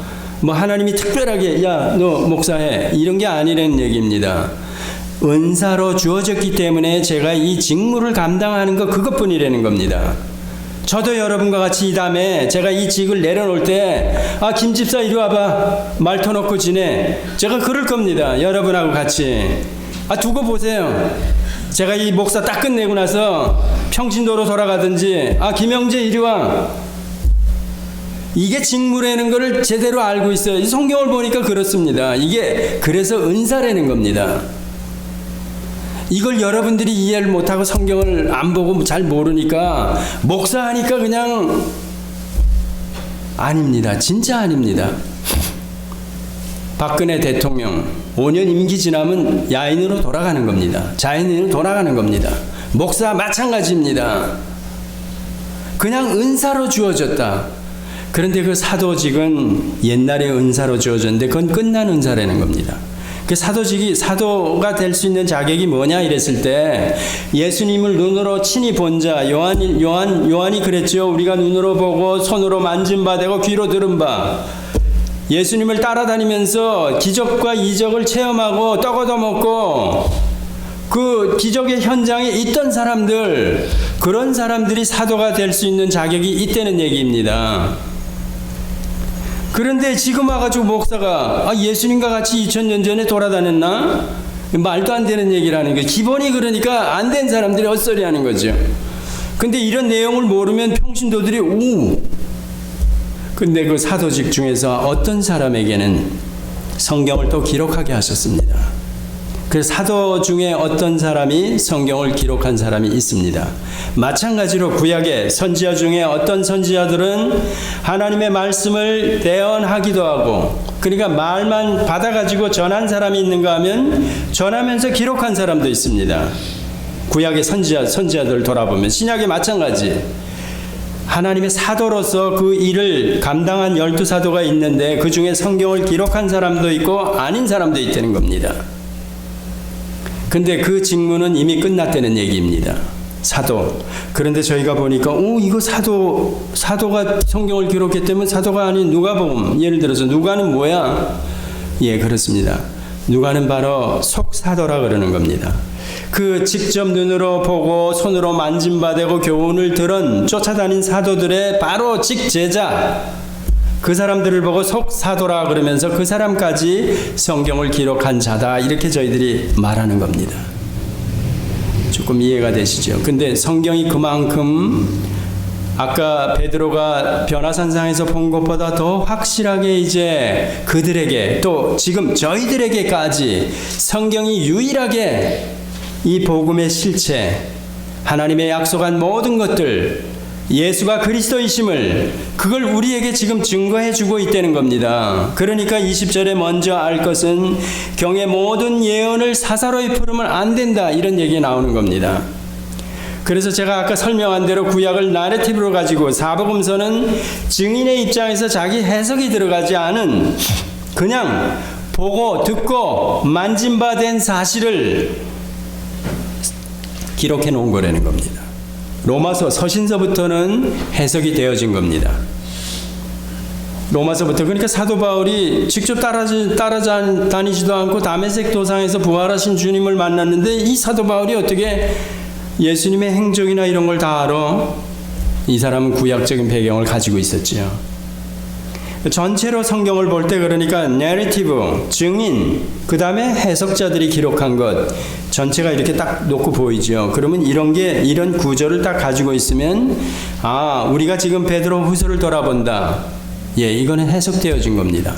뭐 하나님이 특별하게 야, 너 목사해 이런 게 아니라는 얘기입니다. 은사로 주어졌기 때문에 제가 이 직무를 감당하는 거 그것뿐이라는 겁니다. 저도 여러분과 같이 이 다음에 제가 이 직을 내려놓을 때 김 집사 이리 와봐 말터 놓고 지내 제가 그럴 겁니다. 여러분하고 같이 두고 보세요. 제가 이 목사 딱 끝내고 나서 평신도로 돌아가든지 김영재 이리 와 이게 직무라는 거를 제대로 알고 있어요. 이 성경을 보니까 그렇습니다. 이게 그래서 은사라는 겁니다. 이걸 여러분들이 이해를 못하고 성경을 안 보고 잘 모르니까 목사하니까 그냥 아닙니다. 진짜 아닙니다. 박근혜 대통령 5년 임기 지나면 야인으로 돌아가는 겁니다. 자연인으로 돌아가는 겁니다. 목사 마찬가지입니다. 그냥 은사로 주어졌다. 그런데 그 사도직은 옛날에 은사로 주어졌는데 그건 끝난 은사라는 겁니다. 그 사도직이 사도가 될 수 있는 자격이 뭐냐 이랬을 때 예수님을 눈으로 친히 본 자 요한이 그랬죠. 우리가 눈으로 보고 손으로 만진 바 되고 귀로 들은 바 예수님을 따라다니면서 기적과 이적을 체험하고 떡 얻어먹고 그 기적의 현장에 있던 사람들 그런 사람들이 사도가 될 수 있는 자격이 있다는 얘기입니다. 그런데 지금 와가지고 목사가 예수님과 같이 2000년 전에 돌아다녔나? 말도 안 되는 얘기를 하는 거예요. 기본이 그러니까 안 된 사람들이 헛소리 하는 거죠. 근데 이런 내용을 모르면 평신도들이 근데 그 사도직 중에서 어떤 사람에게는 성경을 또 기록하게 하셨습니다. 그래서 사도 중에 어떤 사람이 성경을 기록한 사람이 있습니다. 마찬가지로 구약의 선지자 중에 어떤 선지자들은 하나님의 말씀을 대언하기도 하고 그러니까 말만 받아가지고 전한 사람이 있는가 하면 전하면서 기록한 사람도 있습니다. 구약의 선지자들을 돌아보면 신약에 마찬가지 하나님의 사도로서 그 일을 감당한 12사도가 있는데 그 중에 성경을 기록한 사람도 있고 아닌 사람도 있다는 겁니다. 근데 그 직무는 이미 끝났다는 얘기입니다. 사도. 그런데 저희가 보니까 이거 사도가 성경을 기록했다면 사도가 아닌 누가복음. 예를 들어서 누가는 뭐야? 예, 그렇습니다. 누가는 바로 속사도라 그러는 겁니다. 그 직접 눈으로 보고 손으로 만진 바 되고 교훈을 들은 쫓아다닌 사도들의 바로 직제자 그 사람들을 보고 속사도라 그러면서 그 사람까지 성경을 기록한 자다 이렇게 저희들이 말하는 겁니다. 조금 이해가 되시죠? 근데 성경이 그만큼 아까 베드로가 변화산상에서 본 것보다 더 확실하게 이제 그들에게 또 지금 저희들에게까지 성경이 유일하게 이 복음의 실체 하나님의 약속한 모든 것들 예수가 그리스도이심을 그걸 우리에게 지금 증거해 주고 있다는 겁니다. 그러니까 20절에 먼저 알 것은 경의 모든 예언을 사사로이 풀으면 안 된다 이런 얘기가 나오는 겁니다. 그래서 제가 아까 설명한 대로 구약을 나레티브로 가지고 사복음서는 증인의 입장에서 자기 해석이 들어가지 않은 그냥 보고 듣고 만진 바 된 사실을 기록해 놓은 거라는 겁니다. 로마서 서신서부터는 해석이 되어진 겁니다. 로마서부터. 그러니까 사도 바울이 직접 따라다니지도 않고 다메섹 도상에서 부활하신 주님을 만났는데 이 사도 바울이 어떻게 예수님의 행적이나 이런 걸 다 알아? 이 사람은 구약적인 배경을 가지고 있었지요. 전체로 성경을 볼 때 그러니까 내러티브, 증인, 그 다음에 해석자들이 기록한 것 전체가 이렇게 딱 놓고 보이죠. 그러면 이런 구조를 딱 가지고 있으면 우리가 지금 베드로 후서를 돌아본다. 이거는 해석되어진 겁니다.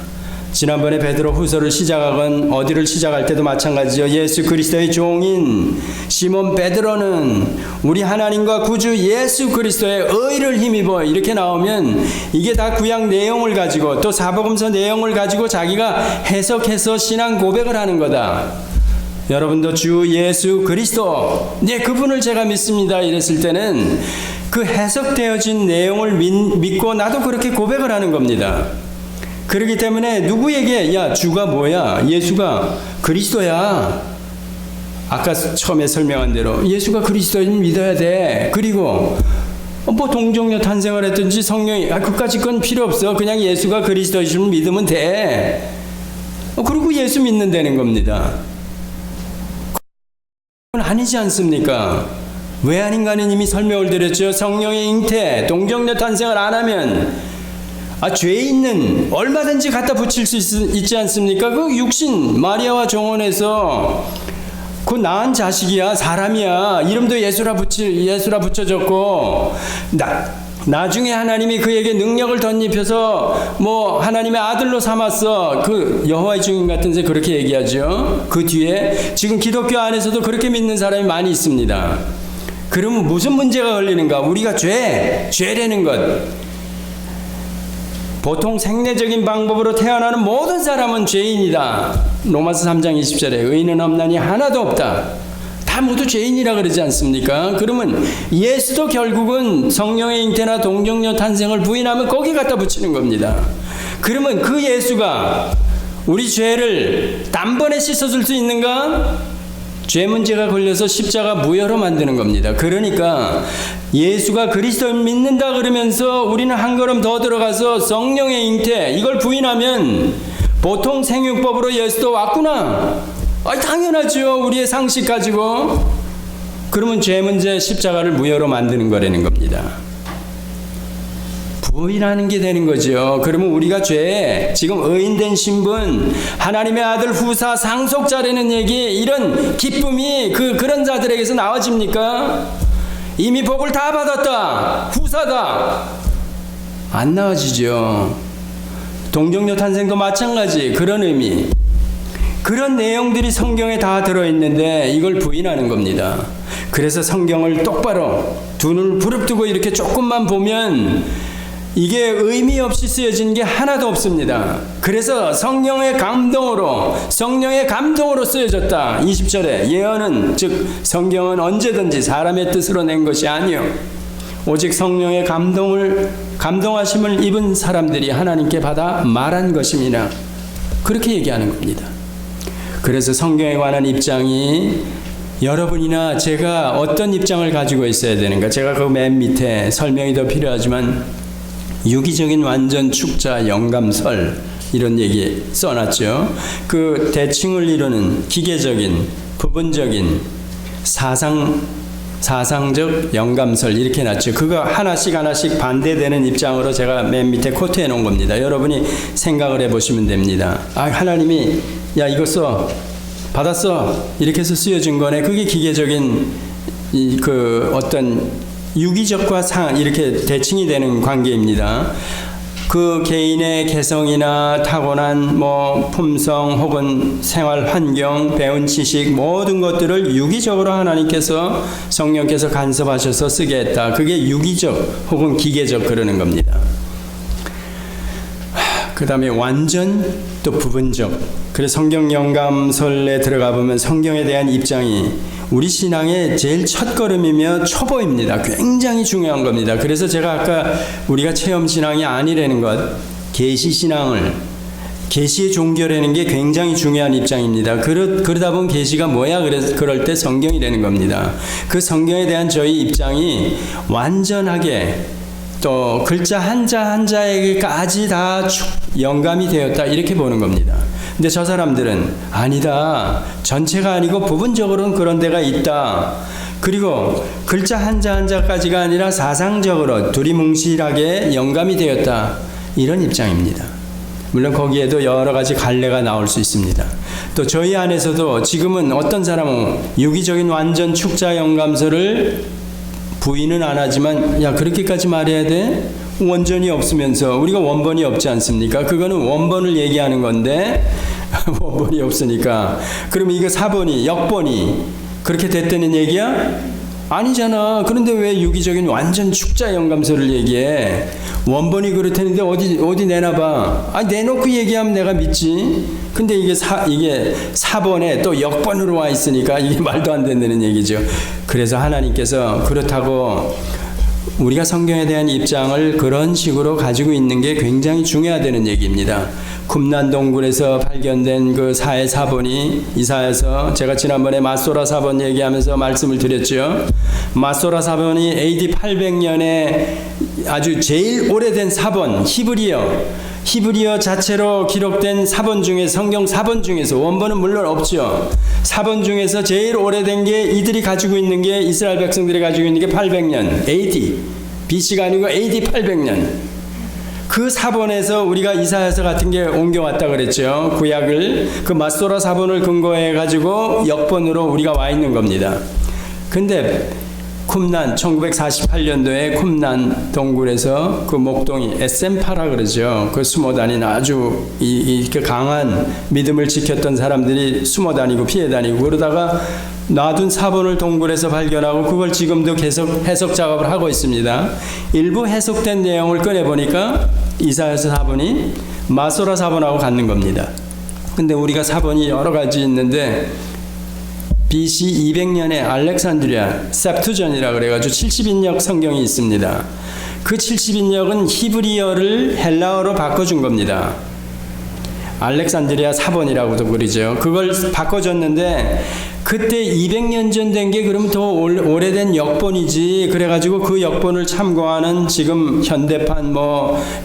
지난번에 베드로 후서를 시작하건 어디를 시작할 때도 마찬가지죠. 예수 그리스도의 종인 시몬 베드로는 우리 하나님과 구주 예수 그리스도의 의를 힘입어 이렇게 나오면 이게 다 구약 내용을 가지고 또 사복음서 내용을 가지고 자기가 해석해서 신앙 고백을 하는 거다. 여러분도 주 예수 그리스도 그분을 제가 믿습니다 이랬을 때는 그 해석되어진 내용을 믿고 나도 그렇게 고백을 하는 겁니다. 그렇기 때문에 누구에게 주가 뭐야? 예수가 그리스도야. 아까 처음에 설명한 대로 예수가 그리스도인 믿어야 돼. 그리고 뭐 동정녀 탄생을 했든지 성령이 그까짓 건 필요 없어. 그냥 예수가 그리스도이심을 믿으면 돼. 그리고 예수 믿는다는 겁니다. 그건 아니지 않습니까? 왜 아닌가는 이미 설명을 드렸죠. 성령의 잉태, 동정녀 탄생을 안 하면 죄 있는 얼마든지 갖다 붙일 수 있지 않습니까? 그 육신 마리아와 정원에서 그 낳은 자식이야, 사람이야. 이름도 예수라 붙여졌고 나중에 하나님이 그에게 능력을 덧입혀서 뭐 하나님의 아들로 삼았어. 그 여호와의 증인 같은 데 그렇게 얘기하죠. 그 뒤에 지금 기독교 안에서도 그렇게 믿는 사람이 많이 있습니다. 그러면 무슨 문제가 걸리는가? 우리가 죄라는 것. 보통 생리적인 방법으로 태어나는 모든 사람은 죄인이다. 로마서 3장 20절에 의인은 없나니 하나도 없다. 다 모두 죄인이라 그러지 않습니까? 그러면 예수도 결국은 성령의 잉태나 동정녀 탄생을 부인하면 거기 갖다 붙이는 겁니다. 그러면 그 예수가 우리 죄를 단번에 씻어줄 수 있는가? 죄 문제가 걸려서 십자가 무효로 만드는 겁니다. 그러니까 예수가 그리스도를 믿는다 그러면서 우리는 한 걸음 더 들어가서 성령의 잉태 이걸 부인하면 보통 생육법으로 예수도 왔구나. 당연하죠. 우리의 상식 가지고. 그러면 죄 문제 십자가를 무효로 만드는 거라는 겁니다. 부인하는 게 되는 거죠. 그러면 우리가 지금 의인된 신분, 하나님의 아들 후사 상속자라는 얘기, 이런 기쁨이 그런 자들에게서 나와집니까? 이미 복을 다 받았다. 후사다. 안 나와지죠. 동정녀 탄생도 마찬가지. 그런 의미. 그런 내용들이 성경에 다 들어있는데 이걸 부인하는 겁니다. 그래서 성경을 똑바로 두 눈을 부릅뜨고 이렇게 조금만 보면 이게 의미 없이 쓰여진 게 하나도 없습니다. 그래서 성령의 감동으로 쓰여졌다. 20절에 예언은 즉 성경은 언제든지 사람의 뜻으로 낸 것이 아니요 오직 성령의 감동하심을 입은 사람들이 하나님께 받아 말한 것임이나 그렇게 얘기하는 겁니다. 그래서 성경에 관한 입장이 여러분이나 제가 어떤 입장을 가지고 있어야 되는가? 제가 그 맨 밑에 설명이 더 필요하지만 유기적인 완전 축자 영감설 이런 얘기 써놨죠. 그 대칭을 이루는 기계적인 부분적인 사상적 영감설 이렇게 놨죠. 그거 하나씩 반대되는 입장으로 제가 맨 밑에 코트해 놓은 겁니다. 여러분이 생각을 해보시면 됩니다. 하나님이 이거 써 받았어 이렇게 해서 쓰여진 거네. 그게 기계적인 어떤 유기적과 이렇게 대칭이 되는 관계입니다. 그 개인의 개성이나 타고난 품성 혹은 생활 환경, 배운 지식 모든 것들을 유기적으로 하나님께서 성령께서 간섭하셔서 쓰게 했다. 그게 유기적 혹은 기계적 그러는 겁니다. 그 다음에 완전 또 부분적. 그래서 성경 영감설에 들어가 보면 성경에 대한 입장이 우리 신앙의 제일 첫걸음이며 초보입니다. 굉장히 중요한 겁니다. 그래서 제가 아까 우리가 체험신앙이 아니라는 것, 계시신앙을, 계시의 종교라는 게 굉장히 중요한 입장입니다. 그러다 보면 계시가 뭐야? 그럴 때 성경이라는 겁니다. 그 성경에 대한 저희 입장이 완전하게 또 글자 한자 한자에게까지 다 영감이 되었다 이렇게 보는 겁니다. 근데 저 사람들은 아니다. 전체가 아니고 부분적으로는 그런 데가 있다. 그리고 글자 한자 한자까지가 아니라 사상적으로 두리뭉실하게 영감이 되었다. 이런 입장입니다. 물론 거기에도 여러 가지 갈래가 나올 수 있습니다. 또 저희 안에서도 지금은 어떤 사람은 유기적인 완전 축자 영감서를 부인은 안 하지만 야 그렇게까지 말해야 돼? 원전이 없으면서 우리가 원본이 없지 않습니까? 그거는 원본을 얘기하는 건데 원본이 없으니까 그럼 이거 사본이 역본이 그렇게 됐다는 얘기야? 아니잖아. 그런데 왜 유기적인 완전 축자 영감서를 얘기해? 원본이 그렇다는데 어디 내놔봐. 아 내놓고 얘기하면 내가 믿지. 근데 이게 사본에 또 역본으로 와 있으니까 이게 말도 안 된다는 얘기죠. 그래서 하나님께서 그렇다고 우리가 성경에 대한 입장을 그런 식으로 가지고 있는 게 굉장히 중요하다는 얘기입니다. 쿰란 동굴에서 발견된 그 사해 사본이 이사야서 제가 지난번에 마소라 사본 얘기하면서 말씀을 드렸죠. 마소라 사본이 AD 800년에 아주 제일 오래된 사본 히브리어 자체로 기록된 사본 중에 성경 사본 중에서 원본은 물론 없죠. 사본 중에서 제일 오래된 게 이들이 가지고 있는 게 이스라엘 백성들이 가지고 있는 게 800년 AD BC가 아니고 AD 800년 그 사본에서 우리가 이사야서 같은 게 옮겨왔다 그랬죠. 구약을 그 마소라 사본을 근거해 가지고 역본으로 우리가 와 있는 겁니다. 근데 쿰란 1948년도에 쿰란 동굴에서 그 목동이 에센파라 그러죠. 그 숨어 다니는 아주 이렇게 강한 믿음을 지켰던 사람들이 숨어 다니고 피해 다니고 그러다가 놔둔 사본을 동굴에서 발견하고 그걸 지금도 계속 해석 작업을 하고 있습니다. 일부 해석된 내용을 꺼내보니까 이사야서 사본이 마소라 사본하고 같는 겁니다. 근데 우리가 사본이 여러 가지 있는데 BC 200년에 알렉산드리아 셉투전이라 그래가지고 70인역 성경이 있습니다. 그 70인역은 히브리어를 헬라어로 바꿔준 겁니다. 알렉산드리아 사본이라고도 그러죠. 그걸 바꿔줬는데 그때 200년 전 된 게 그러면 더 오래된 역본이지. 그래가지고 그 역본을 참고하는 지금 현대판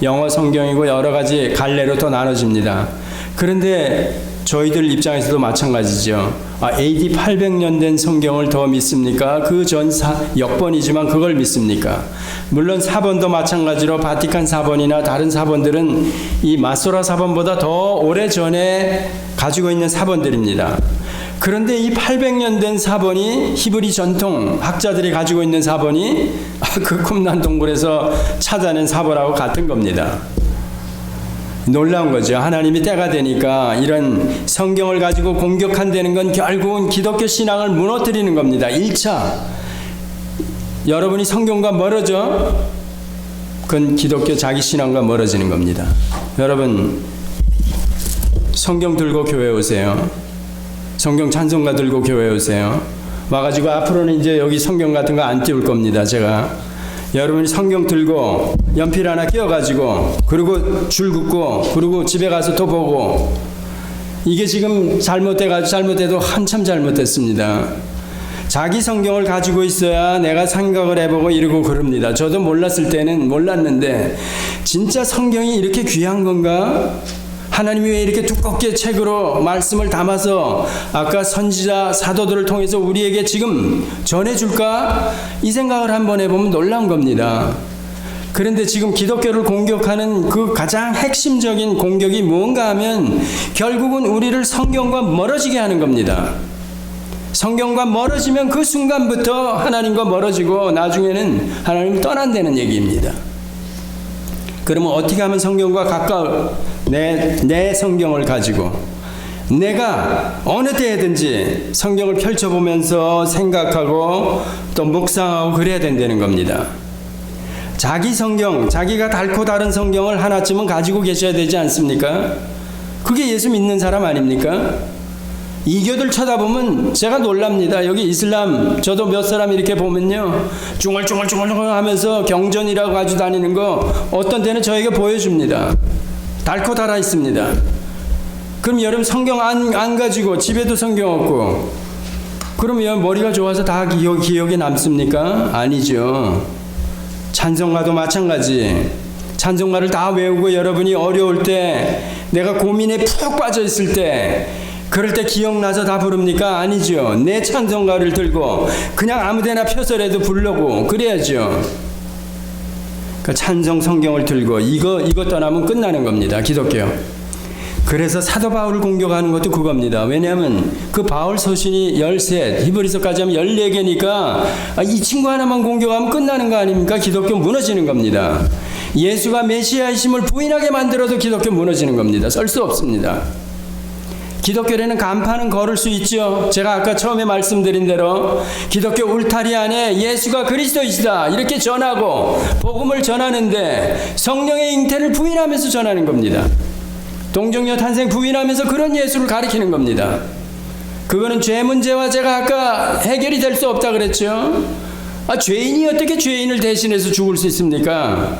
영어 성경이고 여러 가지 갈래로 또 나눠집니다. 그런데 저희들 입장에서도 마찬가지죠. AD 800년 된 성경을 더 믿습니까? 그 전 역본이지만 그걸 믿습니까? 물론 사본도 마찬가지로 바티칸 사본이나 다른 사본들은 이 마소라 사본보다 더 오래전에 가지고 있는 사본들입니다. 그런데 이 800년 된 사본이 히브리 전통 학자들이 가지고 있는 사본이 그 쿰란 동굴에서 찾아낸 사본하고 같은 겁니다. 놀라운 거죠. 하나님이 때가 되니까 이런 성경을 가지고 공격한다는 건 결국은 기독교 신앙을 무너뜨리는 겁니다. 1차 여러분이 성경과 멀어져 그건 기독교 자기 신앙과 멀어지는 겁니다. 여러분 성경 들고 교회 오세요. 성경 찬송가 들고 교회 오세요. 와가지고 앞으로는 이제 여기 성경 같은 거 안 띄울 겁니다. 제가 여러분이 성경 들고 연필 하나 끼워가지고 그리고 줄 긋고 그리고 집에 가서 또 보고 이게 지금 잘못돼도 한참 잘못됐습니다. 자기 성경을 가지고 있어야 내가 생각을 해보고 이러고 그럽니다. 저도 몰랐을 때는 몰랐는데 진짜 성경이 이렇게 귀한 건가? 하나님이 왜 이렇게 두껍게 책으로 말씀을 담아서 아까 선지자 사도들을 통해서 우리에게 지금 전해줄까? 이 생각을 한번 해보면 놀라운 겁니다. 그런데 지금 기독교를 공격하는 그 가장 핵심적인 공격이 무언가 하면 결국은 우리를 성경과 멀어지게 하는 겁니다. 성경과 멀어지면 그 순간부터 하나님과 멀어지고 나중에는 하나님을 떠난다는 얘기입니다. 그러면 어떻게 하면 성경과 가까워 내 성경을 가지고 내가 어느 때든지 성경을 펼쳐보면서 생각하고 또 묵상하고 그래야 된다는 겁니다. 자기 성경, 자기가 닳고 다른 성경을 하나쯤은 가지고 계셔야 되지 않습니까? 그게 예수 믿는 사람 아닙니까? 이교들 쳐다보면 제가 놀랍니다. 여기 이슬람 저도 몇 사람 이렇게 보면요 중얼중얼 하면서 경전이라고 가지고 다니는 거 어떤 때는 저에게 보여줍니다. 닳고 닳아 있습니다. 그럼 여러분 성경 안 가지고 집에도 성경 없고 그러면 머리가 좋아서 다 기억에 남습니까? 아니죠. 찬송가도 마찬가지. 찬송가를 다 외우고 여러분이 어려울 때 내가 고민에 푹 빠져 있을 때 그럴 때 기억나서 다 부릅니까? 아니죠. 내 찬송가를 들고 그냥 아무데나 펴서라도 부르고 그래야죠. 그 찬송 성경을 들고 이거 떠나면 끝나는 겁니다. 기독교. 그래서 사도 바울을 공격하는 것도 그겁니다. 왜냐하면 그 바울 서신이 13, 히브리서까지 하면 14개니까 이 친구 하나만 공격하면 끝나는 거 아닙니까? 기독교 무너지는 겁니다. 예수가 메시아이심을 부인하게 만들어도 기독교 무너지는 겁니다. 설 수 없습니다. 기독교에는 간판은 걸을 수 있죠. 제가 아까 처음에 말씀드린 대로 기독교 울타리 안에 예수가 그리스도이시다 이렇게 전하고 복음을 전하는데 성령의 잉태를 부인하면서 전하는 겁니다. 동정녀 탄생 부인하면서 그런 예수를 가리키는 겁니다. 그거는 죄 문제와 제가 아까 해결이 될 수 없다 그랬죠. 죄인이 어떻게 죄인을 대신해서 죽을 수 있습니까?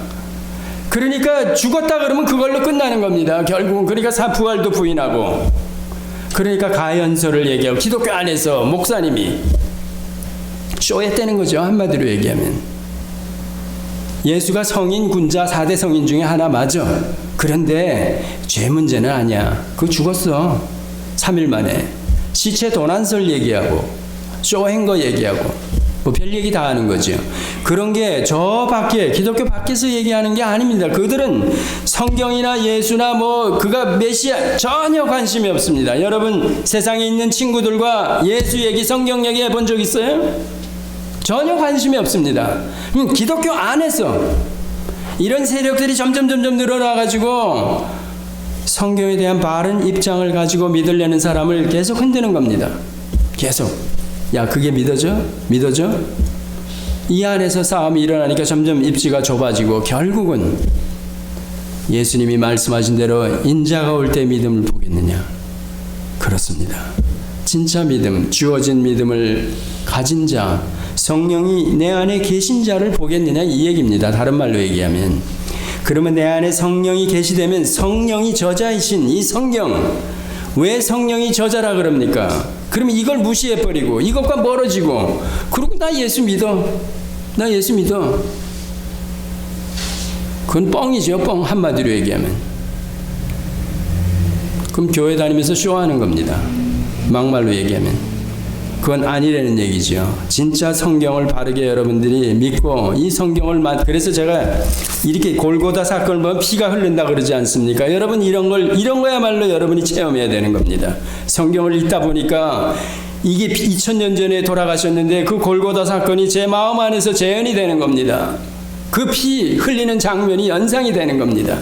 그러니까 죽었다 그러면 그걸로 끝나는 겁니다. 결국은 그러니까 부활도 부인하고, 그러니까 가연설을 얘기하고 기독교 안에서 목사님이 쇼했다는 거죠. 한마디로 얘기하면 예수가 성인 군자 4대 성인 중에 하나 맞아. 그런데 죄 문제는 아니야. 그거 죽었어. 3일 만에. 시체 도난설 얘기하고 쇼한 거 얘기하고 뭐 별 얘기 다 하는 거죠. 그런 게 저 밖에 기독교 밖에서 얘기하는 게 아닙니다. 그들은 성경이나 예수나 뭐 그가 메시아 전혀 관심이 없습니다. 여러분 세상에 있는 친구들과 예수 얘기 성경 얘기 해본 적 있어요? 전혀 관심이 없습니다. 기독교 안에서 이런 세력들이 점점 늘어나가지고 성경에 대한 바른 입장을 가지고 믿으려는 사람을 계속 흔드는 겁니다. 계속. 야, 그게 믿어져? 이 안에서 싸움이 일어나니까 점점 입지가 좁아지고 결국은 예수님이 말씀하신 대로 인자가 올 때 믿음을 보겠느냐? 그렇습니다. 진짜 믿음, 주어진 믿음을 가진 자, 성령이 내 안에 계신 자를 보겠느냐 이 얘기입니다. 다른 말로 얘기하면. 그러면 내 안에 성령이 계시되면 성령이 저자이신 이 성경, 왜 성령이 저자라 그럽니까? 그러면 이걸 무시해버리고 이것과 멀어지고 그리고 나 예수 믿어. 그건 뻥이죠. 뻥. 한마디로 얘기하면. 그럼 교회 다니면서 쇼하는 겁니다. 막말로 얘기하면. 그건 아니라는 얘기죠. 진짜 성경을 바르게 여러분들이 믿고 이 성경을 그래서 제가 이렇게 골고다 사건을 보면 피가 흐른다 그러지 않습니까? 여러분 이런 거야말로 여러분이 체험해야 되는 겁니다. 성경을 읽다 보니까 이게 2000년 전에 돌아가셨는데 그 골고다 사건이 제 마음 안에서 재현이 되는 겁니다. 그 피 흘리는 장면이 연상이 되는 겁니다.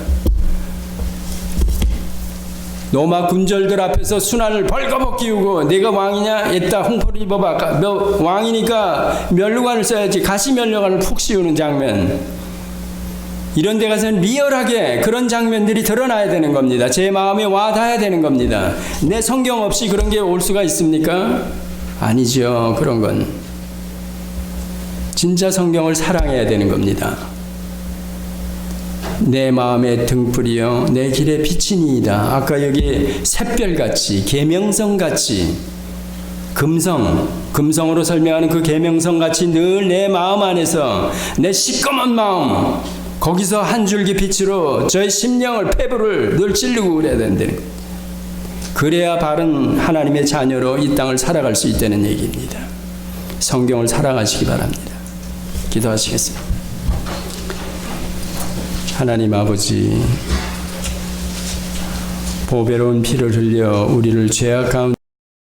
로마 군절들 앞에서 순환을 벌거벗 끼우고 내가 왕이냐? 에따 홍포를 입어봐. 왕이니까 면류관을 써야지. 가시 면류관을 푹 씌우는 장면. 이런 데 가서는 리얼하게 그런 장면들이 드러나야 되는 겁니다. 제 마음에 와닿아야 되는 겁니다. 내 성경 없이 그런 게 올 수가 있습니까? 아니죠. 그런 건. 진짜 성경을 사랑해야 되는 겁니다. 내 마음의 등불이요 내 길의 빛이니이다. 아까 여기 샛별같이 계명성같이 금성으로 설명하는 그 계명성같이 늘 내 마음 안에서 내 시꺼먼 마음 거기서 한 줄기 빛으로 저의 심령을 폐부를 늘 찌르고 그래야 된다는 거예요. 그래야 바른 하나님의 자녀로 이 땅을 살아갈 수 있다는 얘기입니다. 성경을 사랑하시기 바랍니다. 기도하시겠습니다. 하나님 아버지, 보배로운 피를 흘려 우리를 죄악 가운데